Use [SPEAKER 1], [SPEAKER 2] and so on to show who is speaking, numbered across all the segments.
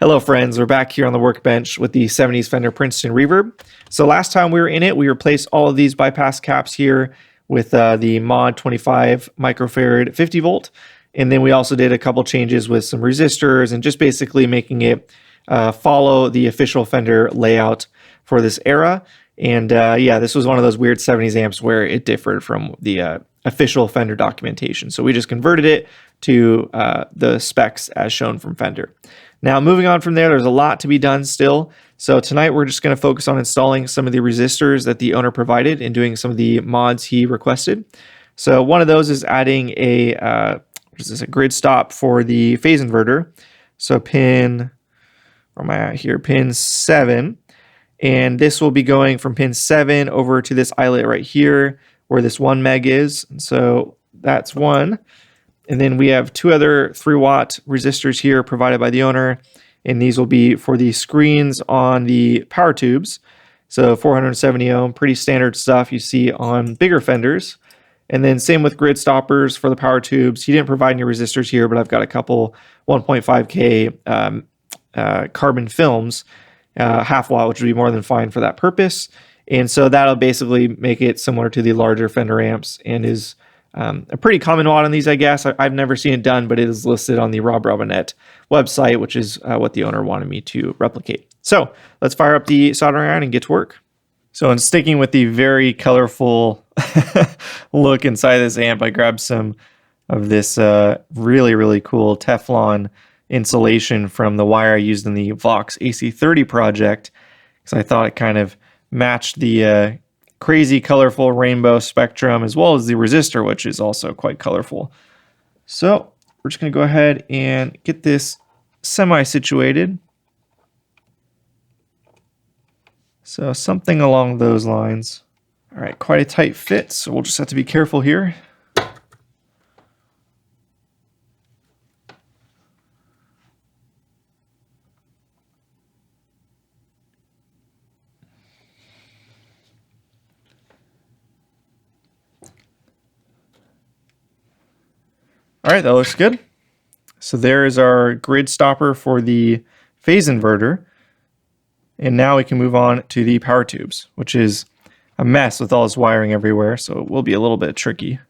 [SPEAKER 1] Hello friends, we're back here on the workbench with the 70s Fender Princeton Reverb. So last time we were in it, we replaced all of these bypass caps here with the Mod 25 microfarad 50 volt. And then we also did a couple changes with some resistors and just basically making it follow the official Fender layout for this era. And yeah, this was one of those weird 70s amps where it differed from the official Fender documentation. So we just converted it to the specs as shown from Fender. Now, moving on from there, there's a lot to be done still. So tonight we're just going to focus on installing some of the resistors that the owner provided and doing some of the mods he requested. So one of those is adding a grid stop for the phase inverter. So pin, where am I at here? Pin 7. And this will be going from pin 7 over to this eyelet right here where this 1 meg is. And so that's one. And then we have two other 3-watt resistors here provided by the owner. And these will be for the screens on the power tubes. So 470 ohm, pretty standard stuff you see on bigger Fenders. And then same with grid stoppers for the power tubes. He didn't provide any resistors here, but I've got a couple 1.5K carbon films, half watt, which would be more than fine for that purpose. And so that'll basically make it similar to the larger Fender amps and is a pretty common mod on these, I guess. I've never seen it done, but it is listed on the Rob Robinette website, which is what the owner wanted me to replicate. So let's fire up the soldering iron and get to work. So in sticking with the very colorful look inside this amp, I grabbed some of this really, really cool Teflon insulation from the wire I used in the Vox AC30 project, because I thought it kind of matched the crazy colorful rainbow spectrum as well as the resistor, which is also quite colorful. So we're just going to go ahead and get this semi-situated. So something along those lines. All right, quite a tight fit, so we'll just have to be careful here. All right, that looks good. So there is our grid stopper for the phase inverter. And now we can move on to the power tubes, which is a mess with all this wiring everywhere, so it will be a little bit tricky.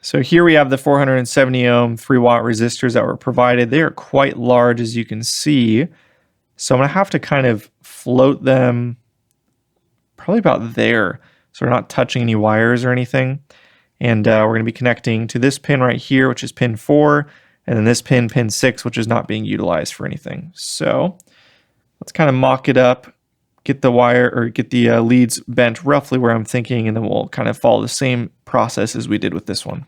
[SPEAKER 1] So here we have the 470 ohm 3-watt resistors that were provided. They are quite large, as you can see. So I'm going to have to kind of float them probably about there, so we're not touching any wires or anything. And we're going to be connecting to this pin right here, which is pin 4, and then this pin, pin 6, which is not being utilized for anything. So let's kind of mock it up, get the wire or get the leads bent roughly where I'm thinking, and then we'll kind of follow the same process as we did with this one.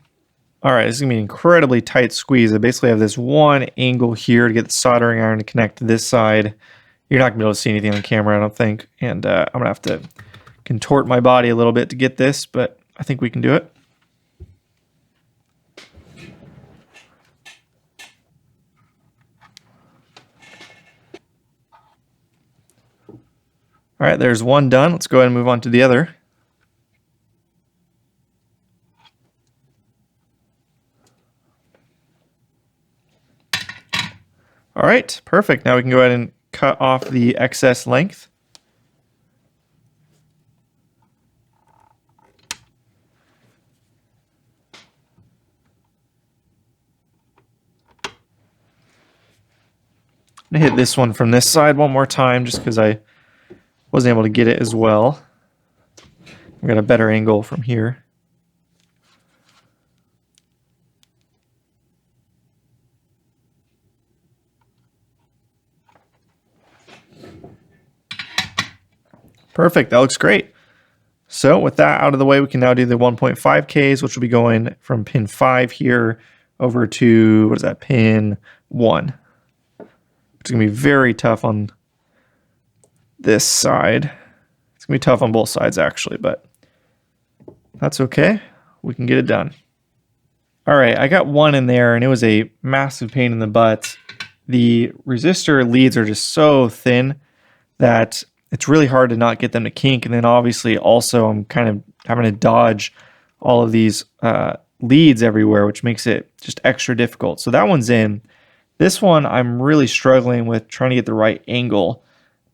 [SPEAKER 1] All right, this is going to be an incredibly tight squeeze. I basically have this one angle here to get the soldering iron to connect to this side. You're not going to be able to see anything on camera, I don't think. And I'm going to have to contort my body a little bit to get this, but I think we can do it. All right, there's one done. Let's go ahead and move on to the other. All right, perfect. Now we can go ahead and cut off the excess length. I'm gonna hit this one from this side one more time just because I wasn't able to get it as well. I've got a better angle from here. Perfect, that looks great. So with that out of the way, we can now do the 1.5Ks, which will be going from pin 5 here over to, what is that, pin 1. It's going to be very tough on this side. It's going to be tough on both sides actually, but that's okay. We can get it done. All right, I got one in there and it was a massive pain in the butt. The resistor leads are just so thin that it's really hard to not get them to kink. And then obviously also I'm kind of having to dodge all of these leads everywhere, which makes it just extra difficult. So that one's in. This one, I'm really struggling with trying to get the right angle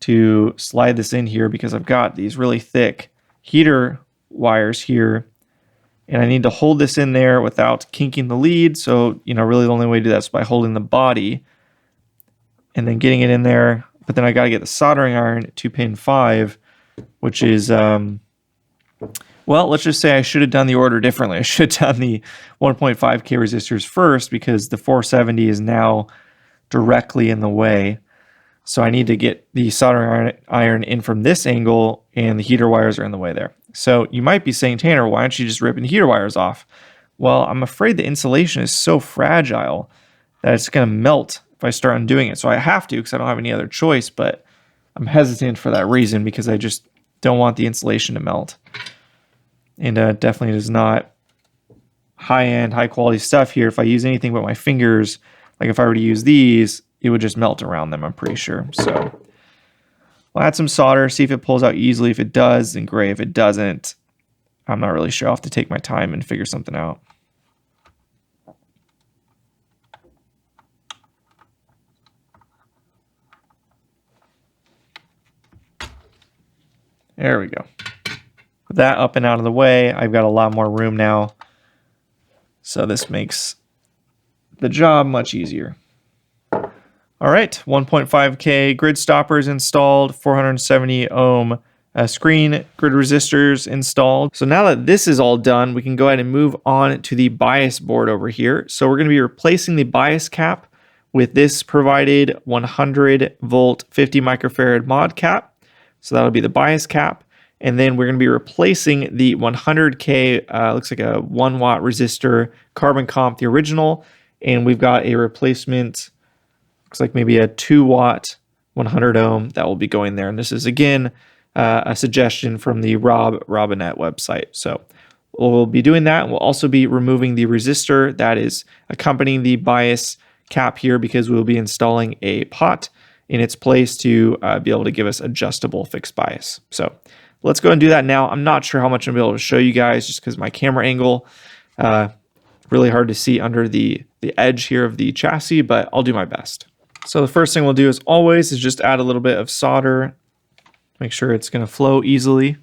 [SPEAKER 1] to slide this in here because I've got these really thick heater wires here, and I need to hold this in there without kinking the lead. So, really the only way to do that is by holding the body and then getting it in there. But then I got to get the soldering iron to pin 5, which is, well, let's just say I should have done the order differently. I should have done the 1.5K resistors first because the 470 is now directly in the way. So I need to get the soldering iron in from this angle, and the heater wires are in the way there. So you might be saying, Tanner, why don't you just rip the heater wires off? Well, I'm afraid the insulation is so fragile that it's going to melt if I start undoing it. So I have to because I don't have any other choice, but I'm hesitant for that reason because I just don't want the insulation to melt. And definitely is not high-end, high-quality stuff here. If I use anything but my fingers, like if I were to use these, it would just melt around them, I'm pretty sure. So we'll add some solder, see if it pulls out easily. If it does, then great. If it doesn't, I'm not really sure. I'll have to take my time and figure something out. There we go. With that up and out of the way, I've got a lot more room now. So this makes the job much easier. All right, 1.5K grid stoppers installed, 470 ohm screen grid resistors installed. So now that this is all done, we can go ahead and move on to the bias board over here. So we're going to be replacing the bias cap with this provided 100 volt 50 microfarad mod cap. So that'll be the bias cap. And then we're going to be replacing the 100K, looks like a 1 watt resistor, carbon comp, the original. And we've got a replacement, looks like maybe a 2 watt 100 ohm that will be going there. And this is, again, a suggestion from the Robinette website. So we'll be doing that. We'll also be removing the resistor that is accompanying the bias cap here because we'll be installing a pot in its place to be able to give us adjustable fixed bias. So let's go and do that now. I'm not sure how much I'm able to show you guys just because my camera angle, really hard to see under the edge here of the chassis, but I'll do my best. So the first thing we'll do as always is just add a little bit of solder, make sure it's going to flow easily.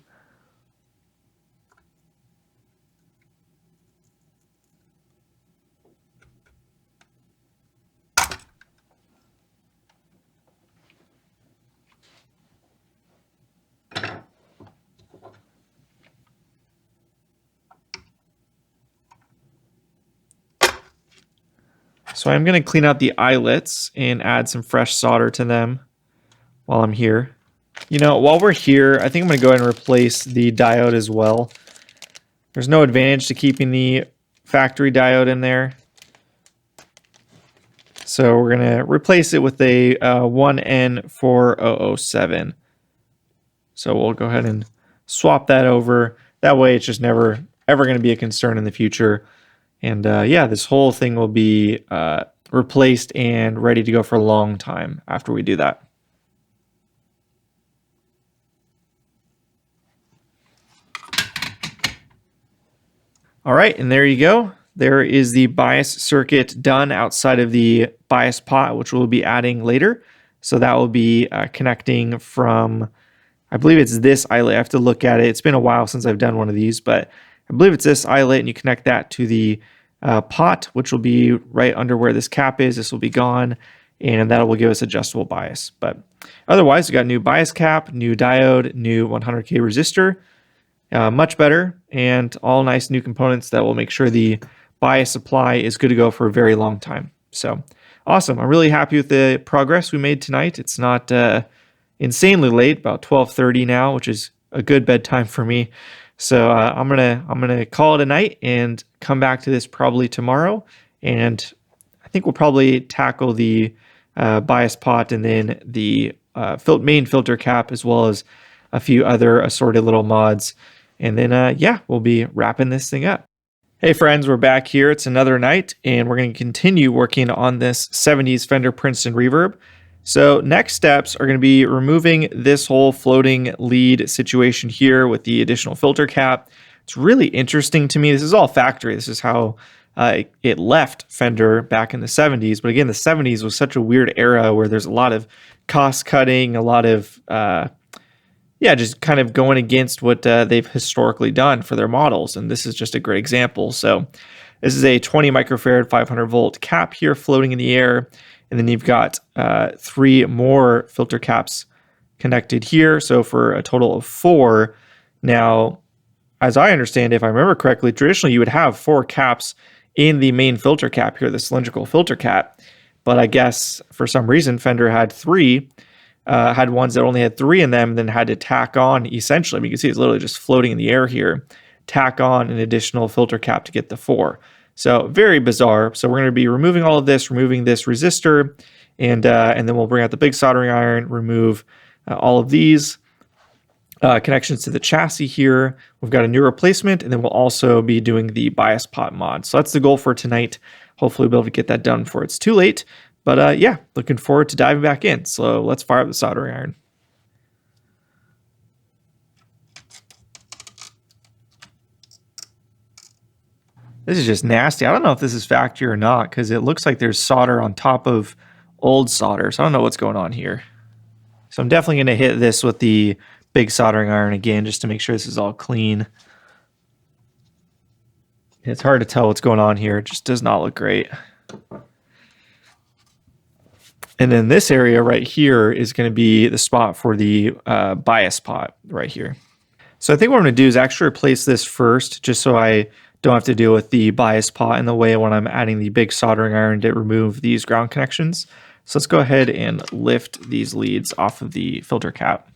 [SPEAKER 1] So I'm going to clean out the eyelets and add some fresh solder to them while I'm here. While we're here, I think I'm going to go ahead and replace the diode as well. There's no advantage to keeping the factory diode in there. So we're going to replace it with a 1N4007. So we'll go ahead and swap that over. That way it's just never ever going to be a concern in the future. And yeah, this whole thing will be replaced and ready to go for a long time after we do that. All right, and there you go. There is the bias circuit done outside of the bias pot, which we'll be adding later. So that will be connecting from, I believe it's this eyelet. I have to look at it. It's been a while since I've done one of these, but I believe it's this eyelet, and you connect that to the pot, which will be right under where this cap is. This will be gone, and that will give us adjustable bias. But otherwise, we got new bias cap, new diode, new 100K resistor, much better, and all nice new components that will make sure the bias supply is good to go for a very long time. So awesome. I'm really happy with the progress we made tonight. It's not insanely late, about 12:30 now, which is a good bedtime for me. So I'm gonna call it a night and come back to this probably tomorrow. And I think we'll probably tackle the bias pot and then the main filter cap, as well as a few other assorted little mods. And then yeah, we'll be wrapping this thing up. Hey friends, we're back here. It's another night, and we're going to continue working on this 70s Fender Princeton Reverb. So next steps are going to be removing this whole floating lead situation here with the additional filter cap. It's really interesting to me. This is all factory. This is how it left Fender back in the 70s. But again, the 70s was such a weird era where there's a lot of cost cutting, a lot of just kind of going against what they've historically done for their models. And this is just a great example. So this is a 20 microfarad 500 volt cap here floating in the air. And then you've got 3 more filter caps connected here. So for a total of 4. Now, as I understand, if I remember correctly, traditionally you would have 4 caps in the main filter cap here, the cylindrical filter cap. But I guess for some reason, Fender had 3. Had ones that only had 3 in them, then had to tack on, essentially, you can see it's literally just floating in the air here, tack on an additional filter cap to get the 4. So very bizarre. So we're going to be removing all of this, removing this resistor, and then we'll bring out the big soldering iron, remove all of these connections to the chassis here. We've got a new replacement, and then we'll also be doing the bias pot mod. So that's the goal for tonight. Hopefully we'll be able to get that done before it's too late. But yeah, looking forward to diving back in. So let's fire up the soldering iron. This is just nasty. I don't know if this is factory or not because it looks like there's solder on top of old solder. So I don't know what's going on here. So I'm definitely going to hit this with the big soldering iron again just to make sure this is all clean. It's hard to tell what's going on here. It just does not look great. And then this area right here is going to be the spot for the bias pot right here. So I think what I'm going to do is actually replace this first, just so I don't have to deal with the bias pot in the way when I'm adding the big soldering iron to remove these ground connections. So let's go ahead and lift these leads off of the filter cap.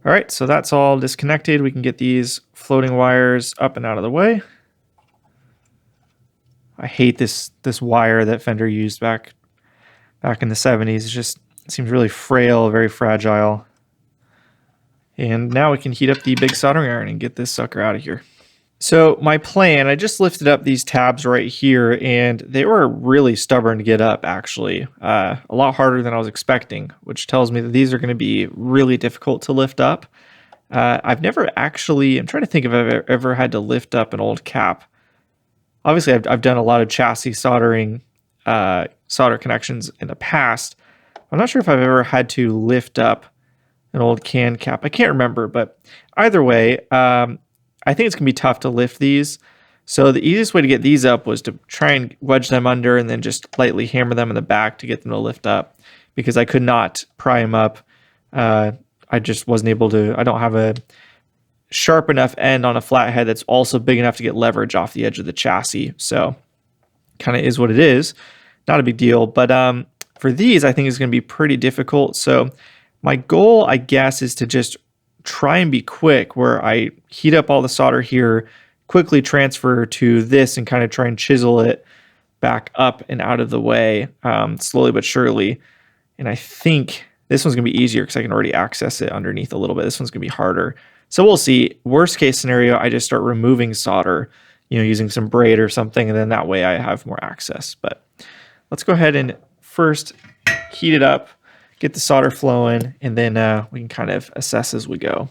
[SPEAKER 1] All right, so that's all disconnected. We can get these floating wires up and out of the way. I hate this wire that Fender used back in the 70s. It seems really frail, very fragile. And now we can heat up the big soldering iron and get this sucker out of here. So my plan, I just lifted up these tabs right here, and they were really stubborn to get up, actually. A lot harder than I was expecting, which tells me that these are going to be really difficult to lift up. I've never actually, I'm trying to think if I've ever had to lift up an old cap. Obviously, I've done a lot of chassis soldering, solder connections in the past. I'm not sure if I've ever had to lift up an old can cap. I can't remember, but either way, I think it's going to be tough to lift these. So the easiest way to get these up was to try and wedge them under and then just lightly hammer them in the back to get them to lift up, because I could not pry them up. I just wasn't able to. I don't have a sharp enough end on a flathead that's also big enough to get leverage off the edge of the chassis. So kind of is what it is. Not a big deal. But for these, I think it's going to be pretty difficult. So my goal, I guess, is to just try and be quick, where I heat up all the solder here, quickly transfer to this and kind of try and chisel it back up and out of the way, slowly but surely. And I think this one's going to be easier because I can already access it underneath a little bit. This one's going to be harder. So we'll see. Worst case scenario, I just start removing solder, using some braid or something, and then that way I have more access. But let's go ahead and first heat it up, get the solder flowing, and then we can kind of assess as we go.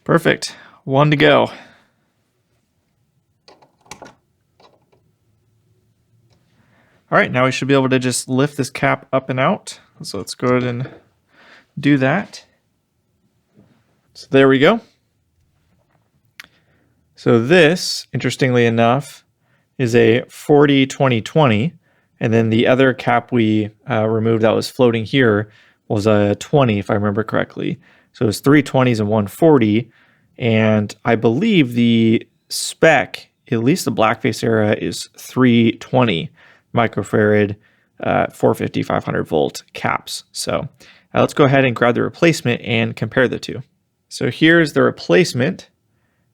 [SPEAKER 1] Perfect. 1 to go. All right, now we should be able to just lift this cap up and out. So let's go ahead and do that. So there we go. So this, interestingly enough, is a 40-20-20, and then the other cap we removed that was floating here was a 20, if I remember correctly. So it was 3 20s and 1 40, and I believe the spec, at least the blackface era, is 320 microfarad 450 500 volt caps. So let's go ahead and grab the replacement and compare the two. So here's the replacement.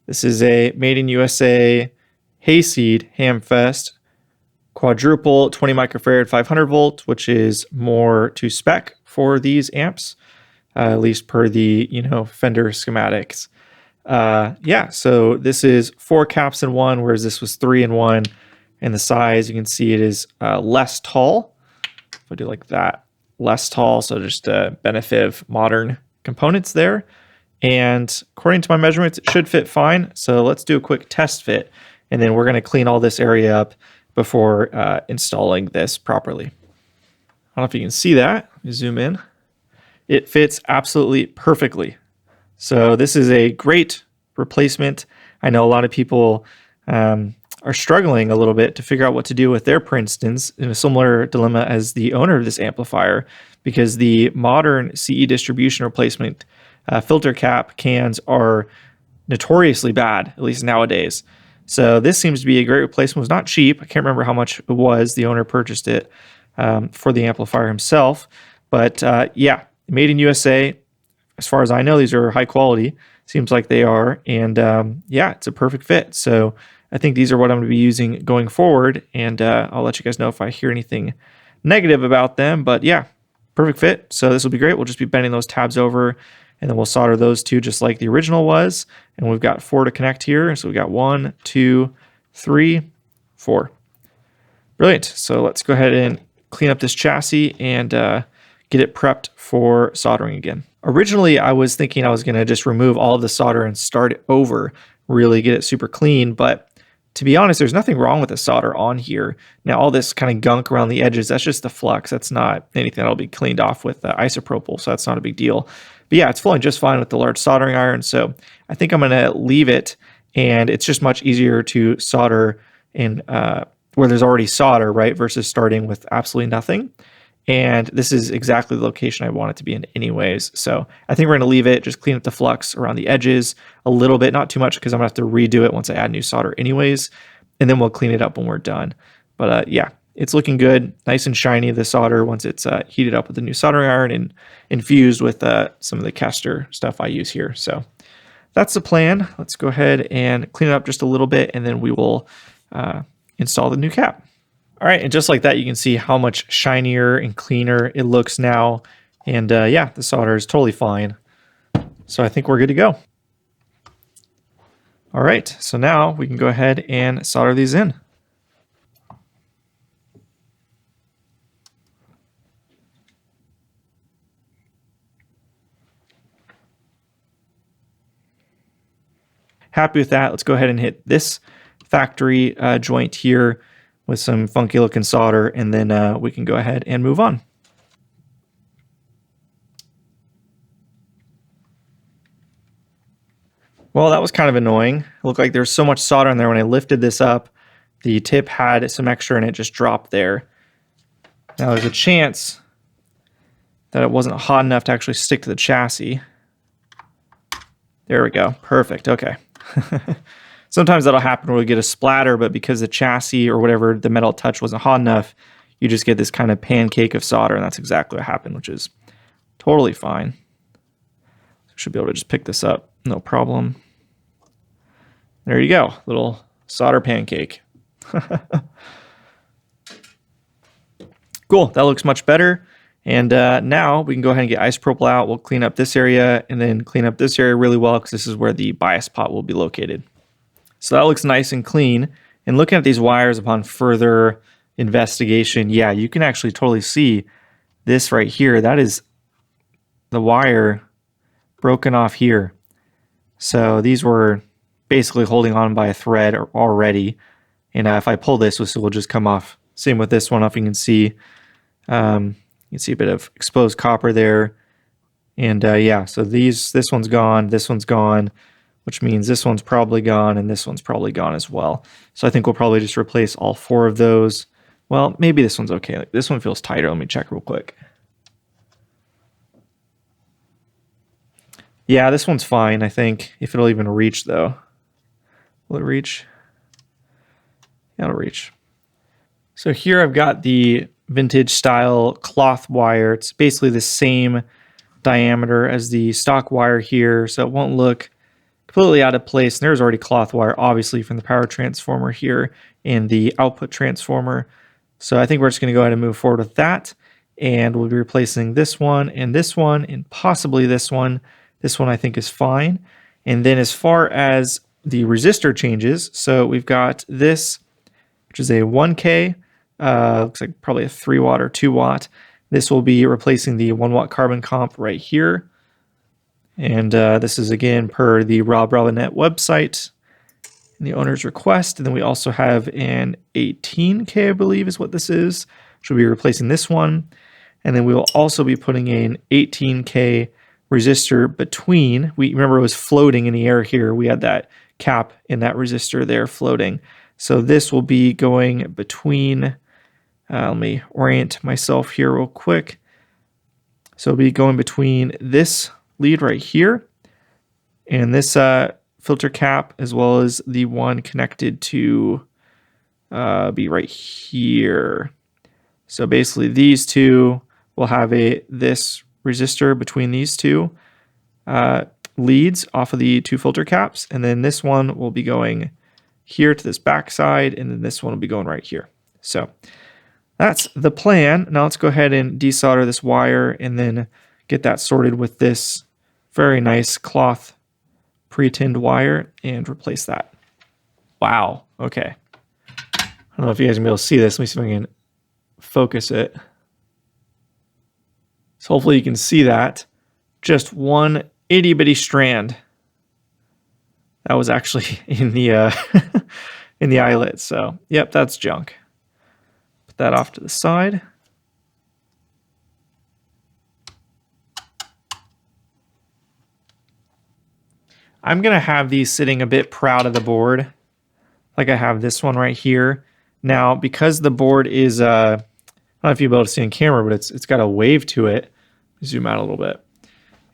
[SPEAKER 1] This is a Made in USA Hayseed Hamfest quadruple 20 microfarad 500 volt, which is more to spec for these amps, at least per the Fender schematics. Yeah, so this is 4 caps in one, whereas this was 3 in one. And the size, you can see it is less tall. If I do like that, less tall, so just a benefit of modern components there. And according to my measurements, it should fit fine. So let's do a quick test fit, and then we're going to clean all this area up before installing this properly. I don't know if you can see that. Let me zoom in. It fits absolutely perfectly. So this is a great replacement. I know a lot of people are struggling a little bit to figure out what to do with their Princetons, in a similar dilemma as the owner of this amplifier, because the modern CE distribution replacement filter cap cans are notoriously bad, at least nowadays. So this seems to be a great replacement. It was not cheap. I can't remember how much it was. The owner purchased it for the amplifier himself. But yeah, made in USA. As far as I know, these are high quality. Seems like they are. And yeah, it's a perfect fit. So I think these are what I'm going to be using going forward. And I'll let you guys know if I hear anything negative about them. But yeah, perfect fit. So this will be great. We'll just be bending those tabs over, and then we'll solder those two just like the original was. And we've got 4 to connect here. So we've got 1, 2, 3, 4. Brilliant. So let's go ahead and clean up this chassis and get it prepped for soldering again. Originally, I was thinking I was going to just remove all of the solder and start it over, really get it super clean. But to be honest, there's nothing wrong with the solder on here. Now, all this kind of gunk around the edges, that's just the flux. That's not anything that'll be cleaned off with isopropyl, so that's not a big deal. But yeah, it's flowing just fine with the large soldering iron, so I think I'm going to leave it, and it's just much easier to solder in where there's already solder, right, versus starting with absolutely nothing. And this is exactly the location I want it to be in anyways. So I think we're going to leave it, just clean up the flux around the edges a little bit, not too much, because I'm going to have to redo it once I add new solder anyways. And then we'll clean it up when we're done. But yeah, it's looking good. Nice and shiny, the solder, once it's heated up with the new soldering iron and infused with some of the caster stuff I use here. So that's the plan. Let's go ahead and clean it up just a little bit, and then we will install the new cap. All right, and just like that, you can see how much shinier and cleaner it looks now. And yeah, the solder is totally fine. So I think we're good to go. All right, so now we can go ahead and solder these in. Happy with that. Let's go ahead and hit this factory joint here with some funky looking solder, and then we can go ahead and move on. Well, that was kind of annoying. It looked like there's so much solder in there. When I lifted this up, the tip had some extra and it just dropped there. Now there's a chance that it wasn't hot enough to actually stick to the chassis. There we go. Perfect. Okay. Sometimes that'll happen where we get a splatter, but because the chassis or whatever the metal touch wasn't hot enough, you just get this kind of pancake of solder, and that's exactly what happened, which is totally fine. Should be able to just pick this up, no problem. There you go, little solder pancake. Cool, that looks much better. And now we can go ahead and get isopropyl out. We'll clean up this area and then clean up this area really well, because this is where the bias pot will be located. So that looks nice and clean. And looking at these wires upon further investigation, yeah, you can actually totally see this right here. That is the wire broken off here. So these were basically holding on by a thread already. And if I pull this will just come off. Same with this one. If you can see, you can see a bit of exposed copper there. And yeah, so this one's gone, this one's gone, which means this one's probably gone, and this one's probably gone as well. So I think we'll probably just replace all 4 of those. Well, maybe this one's okay. Like, this one feels tighter. Let me check real quick. Yeah, this one's fine, I think, if it'll even reach, though. Will it reach? Yeah, it'll reach. So here I've got the vintage style cloth wire. It's basically the same diameter as the stock wire here, so it won't look completely out of place. And there's already cloth wire, obviously, from the power transformer here and the output transformer. So I think we're just going to go ahead and move forward with that. And we'll be replacing this one and possibly this one. This one I think is fine. And then as far as the resistor changes, so we've got this, which is a 1K, looks like probably a 3 watt or 2 watt. This will be replacing the 1 watt carbon comp right here. And this is again per the Rob Robinette website and the owner's request. And then we also have an 18K, I believe is what this is, which will be replacing this one. And then we will also be putting an 18K resistor between. We remember it was floating in the air here. We had that cap in that resistor there floating. So this will be going between, let me orient myself here real quick. So it'll be going between this lead right here and this filter cap, as well as the one connected to be right here. So basically these two will have this resistor between these two leads off of the 2 filter caps, and then this one will be going here to this back side, and then this one will be going right here. So that's the plan. Now let's go ahead and desolder this wire and then get that sorted with this very nice cloth pre-tinned wire and replace that. Wow, okay. I don't know if you guys are going to be able to see this. Let me see if I can focus it. So hopefully you can see that. Just one itty bitty strand. That was actually in the in the eyelet. So yep, that's junk. Put that off to the side. I'm gonna have these sitting a bit proud of the board, like I have this one right here. Now, because the board is I don't know if you'll be able to see on camera, but it's got a wave to it. Zoom out a little bit.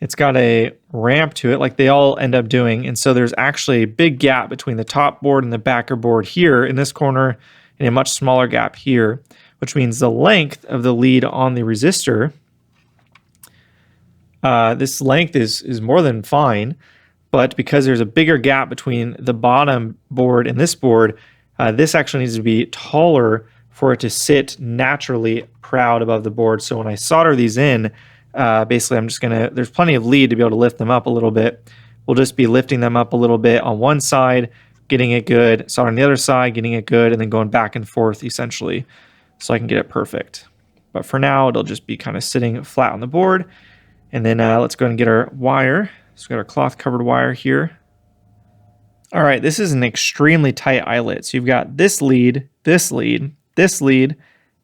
[SPEAKER 1] It's got a ramp to it, like they all end up doing. And so there's actually a big gap between the top board and the backer board here in this corner, and a much smaller gap here, which means the length of the lead on the resistor, this length is more than fine, but because there's a bigger gap between the bottom board and this board, this actually needs to be taller for it to sit naturally proud above the board. So when I solder these in, basically I'm just gonna, there's plenty of lead to be able to lift them up a little bit. We'll just be lifting them up a little bit on one side, getting it good, soldering the other side, getting it good, and then going back and forth essentially so I can get it perfect. But for now, it'll just be kind of sitting flat on the board. And then let's go ahead and get our wire. So we've got our cloth covered wire here. All right, this is an extremely tight eyelet. So you've got this lead, this lead, this lead,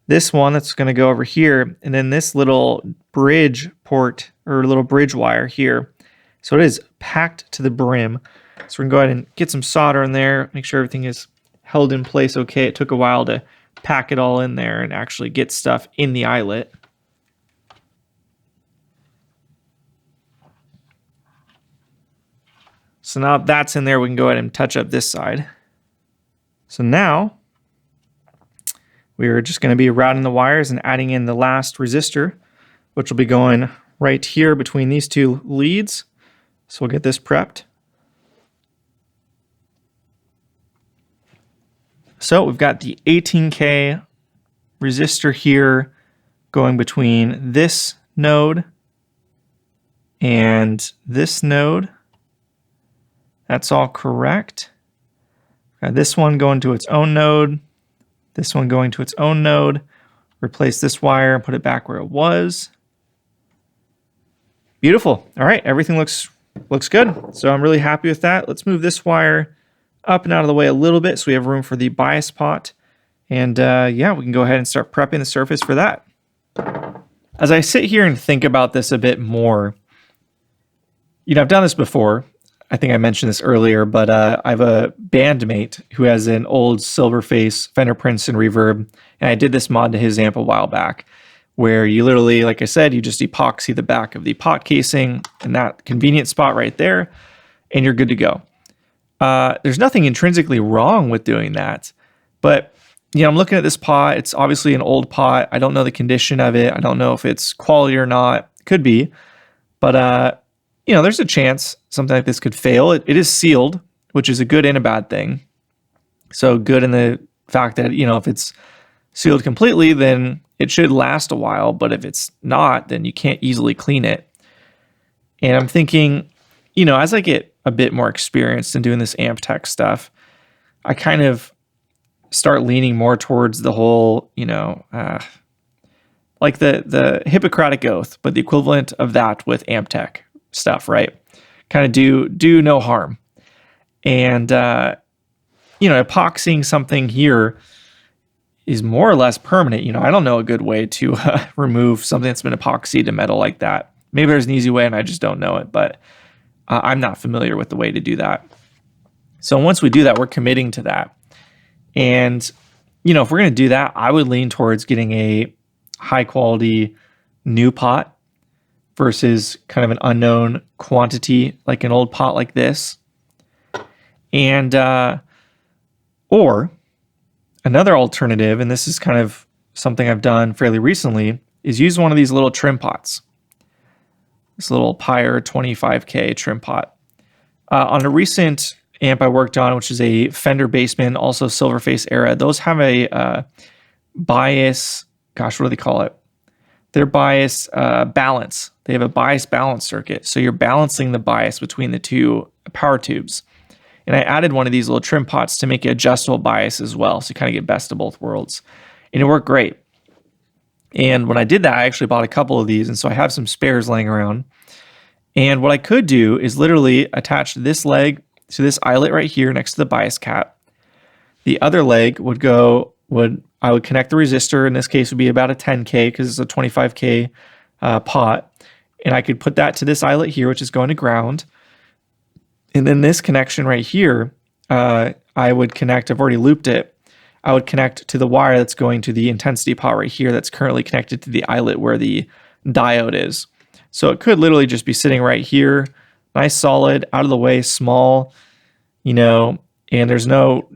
[SPEAKER 1] this one that's going to go over here, and then this little bridge port or little bridge wire here. So it is packed to the brim. So we're going to go ahead and get some solder in there, make sure everything is held in place okay. It took a while to pack it all in there and actually get stuff in the eyelet. So now that's in there, we can go ahead and touch up this side. So now we're just going to be routing the wires and adding in the last resistor, which will be going right here between these two leads. So we'll get this prepped. So we've got the 18K resistor here going between this node and this node. That's all correct. Got this one going to its own node, this one going to its own node. Replace this wire and put it back where it was. Beautiful. All right, everything looks good. So I'm really happy with that. Let's move this wire up and out of the way a little bit so we have room for the bias pot. And yeah, we can go ahead and start prepping the surface for that. As I sit here and think about this a bit more, you know, I've done this before. I think I mentioned this earlier, but I have a bandmate who has an old Silverface Fender Princeton Reverb, and I did this mod to his amp a while back, where you literally, like I said, you just epoxy the back of the pot casing in that convenient spot right there, and you're good to go. There's nothing intrinsically wrong with doing that, but you know, I'm looking at this pot. It's obviously an old pot. I don't know the condition of it. I don't know if it's quality or not. Could be, but you know, there's a chance something like this could fail. It is sealed, which is a good and a bad thing. So good in the fact that, you know, if it's sealed completely, then it should last a while. But if it's not, then you can't easily clean it. And I'm thinking, you know, as I get a bit more experienced in doing this amp tech stuff, I kind of start leaning more towards the whole, you know, like the Hippocratic Oath, but the equivalent of that with amp tech stuff, right? Kind of do no harm. And, you know, epoxying something here is more or less permanent. You know, I don't know a good way to remove something that's been epoxied to metal like that. Maybe there's an easy way and I just don't know it, but I'm not familiar with the way to do that. So once we do that, we're committing to that. And, you know, if we're going to do that, I would lean towards getting a high quality new pot versus kind of an unknown quantity, like an old pot like this. And, or another alternative, and this is kind of something I've done fairly recently, is use one of these little trim pots. This little Pyre 25K trim pot. On a recent amp I worked on, which is a Fender Bassman, also Silverface era, those have a bias, gosh, what do they call it? Their bias balance. They have a bias balance circuit. So you're balancing the bias between the two power tubes. And I added one of these little trim pots to make it adjustable bias as well. So you kind of get best of both worlds. And it worked great. And when I did that, I actually bought a couple of these. And so I have some spares laying around. And what I could do is literally attach this leg to this eyelet right here next to the bias cap. The other leg I would connect the resistor. In this case, would be about a 10K because it's a 25K pot. And I could put that to this eyelet here, which is going to ground. And then this connection right here, I would connect, I've already looped it. I would connect to the wire that's going to the intensity pot right here that's currently connected to the eyelet where the diode is. So it could literally just be sitting right here, nice, solid, out of the way, small, you know, and there's no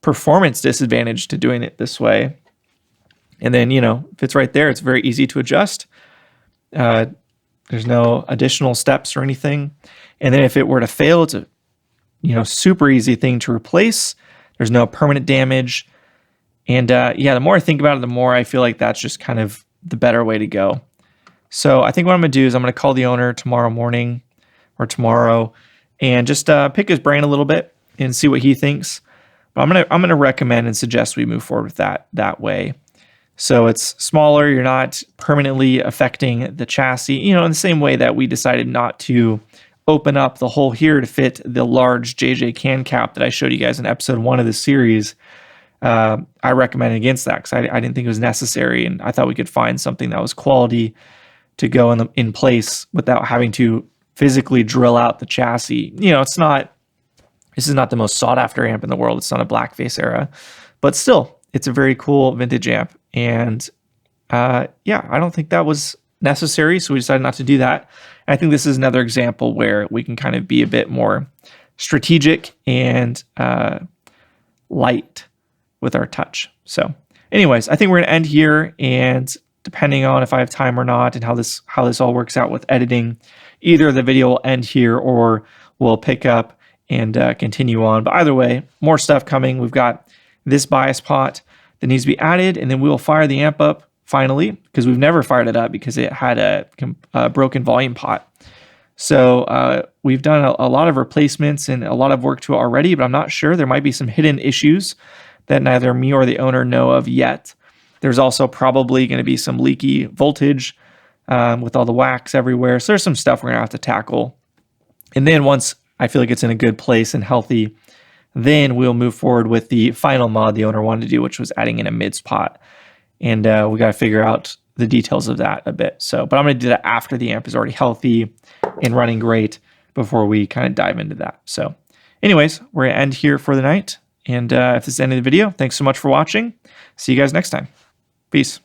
[SPEAKER 1] performance disadvantage to doing it this way. And then, you know, if it's right there, it's very easy to adjust. There's no additional steps or anything. And then if it were to fail, it's a, you know, super easy thing to replace. There's no permanent damage. And yeah, the more I think about it, the more I feel like that's just kind of the better way to go. So I think what I'm going to do is I'm going to call the owner tomorrow morning or tomorrow and just pick his brain a little bit and see what he thinks. But I'm going to recommend and suggest we move forward with that way. So it's smaller. You're not permanently affecting the chassis, you know, in the same way that we decided not to open up the hole here to fit the large JJ can cap that I showed you guys in episode 1 of the series. I recommended against that because I didn't think it was necessary, and I thought we could find something that was quality to go in place without having to physically drill out the chassis. You know, this is not the most sought after amp in the world. It's not a blackface era, but still, it's a very cool vintage amp. And yeah, I don't think that was necessary, so we decided not to do that. And I think this is another example where we can kind of be a bit more strategic and light with our touch. So anyways, I think we're going to end here, and depending on if I have time or not and how this all works out with editing, either the video will end here or we'll pick up and continue on. But either way, more stuff coming. We've got this bias pot that needs to be added, and then we will fire the amp up finally, because we've never fired it up because it had a broken volume pot. So we've done a lot of replacements and a lot of work to it already, but I'm not sure. There might be some hidden issues that neither me or the owner know of yet. There's also probably going to be some leaky voltage with all the wax everywhere. So there's some stuff we're going to have to tackle. And then once I feel like it's in a good place and healthy, then we'll move forward with the final mod the owner wanted to do, which was adding in a mids pot. And we got to figure out the details of that a bit. So, but I'm going to do that after the amp is already healthy and running great before we kind of dive into that. So anyways, we're going to end here for the night. And if this is the end of the video, thanks so much for watching. See you guys next time. Peace.